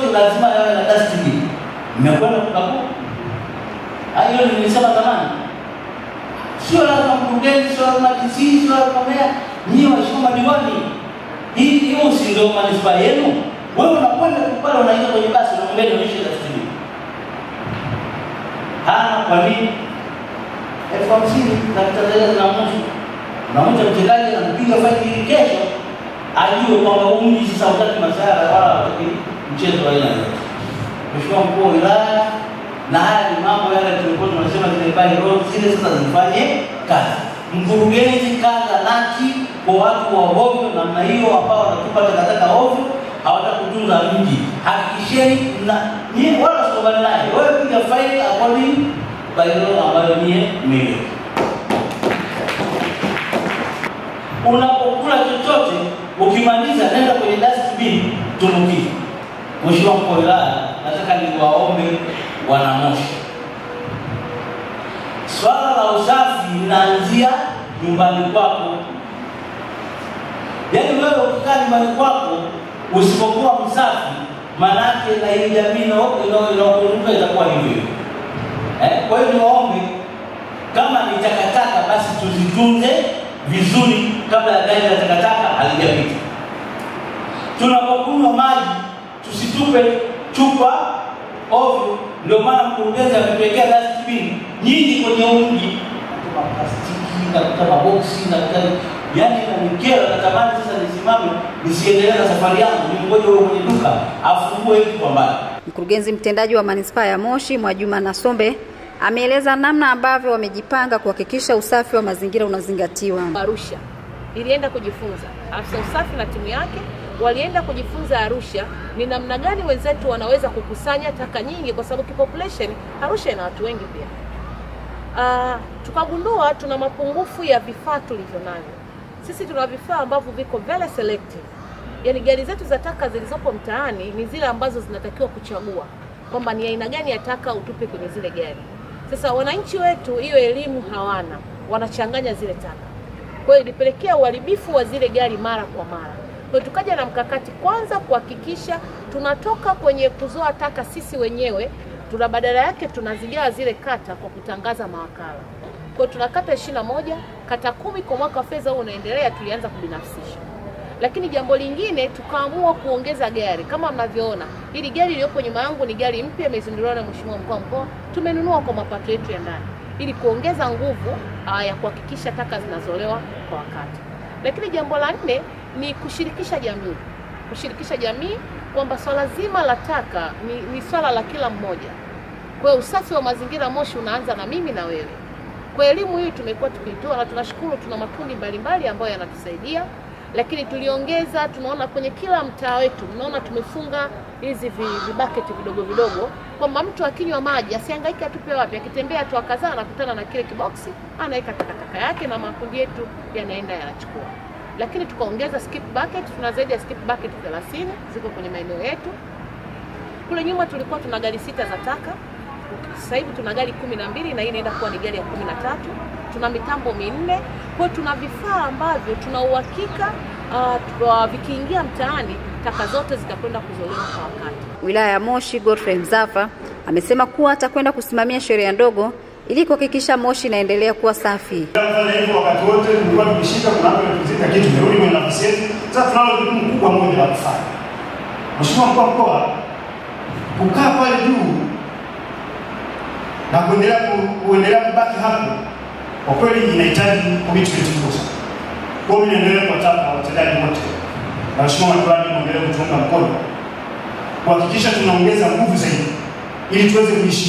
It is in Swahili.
yote lazima yawe na dustbin. Mmekwenda kukagua? Hayo nilisema zamani. Sio lazima mkurugenzi, sio lazima DC, sio lazima meya, nyinyi waheshimiwa madiwani. Hiyo si ndio manispaa yenu? Wewe unakwenda pale unaingia kwenye basi unamwambia nionyeshe dustbin. Kwa nini? 50,000 na Tanzania na mwisho. Na mtu mtendaji anapiga faili hili kesho ajue kwamba umri sasa utaki masara wala utaki mchezo wa aina yoyote. Mheshimiwa Mkuu wa Wilaya, na haya ni mambo yale tulikuwa tunasema zile by road zile sasa zifanye kazi. Mkurugenzi kaza nati kwa watu wa ovyo namna hiyo ambao wanatupa takataka ovyo, hawatakutunza mji. Hakikisheni na nyie wala sokoni naye. Wewe piga faili according by road ambayo nyie mmeweka. Unapokula chochote ukimaliza nenda kwenye dustbin tumbukiza. Mheshimiwa Mkuu wa Wilaya, nataka niwaombe wana Moshi. Swala la usafi linaanzia nyumbani kwako. Yaani wewe ukikaa nyumbani kwako usipokuwa msafi, maana yake na hii jamii inayokuunga itakuwa hivyo. Kwa hiyo niwaombe kama ni takataka basi tuzitunze vizuri kabla ya gari la takataka halijapita. Tunapokunywa maji tusitupe chupa ovyo. Ndio maana mkurugenzi amepelekea dustbin nyingi kwenye mji, kama plastiki na kama boksi na yani na nikera. Natamani sasa nisimame nisiendelee na safari yangu, ningoje wewe kwenye duka afungue hivi kwa mbali. Mkurugenzi mtendaji wa manispaa ya Moshi Mwajuma Nasombe ameeleza namna ambavyo wamejipanga kuhakikisha usafi wa mazingira unazingatiwa. Arusha ilienda kujifunza, afisa usafi na timu yake walienda kujifunza Arusha ni namna gani wenzetu wanaweza kukusanya taka nyingi, kwa sababu population Arusha ina watu wengi pia. Tukagundua tuna mapungufu ya vifaa tulivyonavyo. Sisi tuna vifaa ambavyo viko very selective. Yaani gari zetu za taka zilizopo mtaani ni zile ambazo zinatakiwa kuchagua kwamba ni aina gani ya taka utupe kwenye zile gari. Sasa wananchi wetu hiyo elimu hawana, wanachanganya zile taka. Kwa hiyo ilipelekea uharibifu wa zile gari mara kwa mara. Kwa hiyo tukaja na mkakati kwanza kuhakikisha tunatoka kwenye kuzoa taka sisi wenyewe, tuna badala yake tunazigawa zile kata kwa kutangaza mawakala. Kwa hiyo tuna kata 21, kata 10 kwa mwaka wa fedha huu unaendelea tulianza kubinafsisha. Lakini jambo lingine tukaamua kuongeza gari. Kama mnavyoona, hili gari iliyopo nyuma yangu ni gari mpya imezinduliwa na Mheshimiwa Mkuu wa Mkoa. Tumenunua kwa mapato yetu ya ndani ili kuongeza nguvu ya kuhakikisha taka zinazolewa kwa wakati. Lakini jambo la 4 ni kushirikisha jamii. Kushirikisha jamii kwamba swala zima la taka ni swala la kila mmoja. Kwa hiyo usafi wa mazingira Moshi unaanza na mimi na wewe. Kwa elimu hii tumekuwa tukitoa na tunashukuru tuna makundi mbalimbali ambayo yanatusaidia. Lakini tuliongeza, tunaona kwenye kila mtaa wetu, mnaona tumefunga hizi vibaketi vidogo vidogo kwamba mtu akinywa maji asihangaike atupe wapi, akitembea tu akazaa anakutana na kile kiboksi, anaweka takataka yake na makundi yetu yanaenda yanachukua. Lakini tukaongeza skip bucket, tuna zaidi ya skip bucket 30 ziko kwenye maeneo yetu. Kule nyuma tulikuwa tuna gari 6 za taka. Sasa hivi tuna gari 12 na hii inaenda kuwa ni gari ya 13. Tuna mitambo 4. Kwa hiyo tuna vifaa ambavyo tuna uhakika vikiingia mtaani taka zote zitakwenda kuzolewa kwa wakati. Wilaya ya Moshi Godfrey Mzafa amesema kuwa atakwenda kusimamia sheria ndogo ili kuhakikisha Moshi inaendelea kuwa safi. Tunafanya hivyo wakati wote, tulikuwa tukishika kuna hapo tunazika kitu tumerudi kwenye nafasi yetu. Sasa tunalo jukumu kubwa moja la kufanya. Mheshimiwa Mkuu wa Mkoa, kukaa pale juu na kuendelea kubaki hapo kwa kweli inahitaji commitment kubwa sana. Kwa hiyo niendelee kuwataka watendaji wote na Mheshimiwa Madiwani muendelee kutuunga mkono kuhakikisha tunaongeza nguvu zaidi ili tuweze kuishi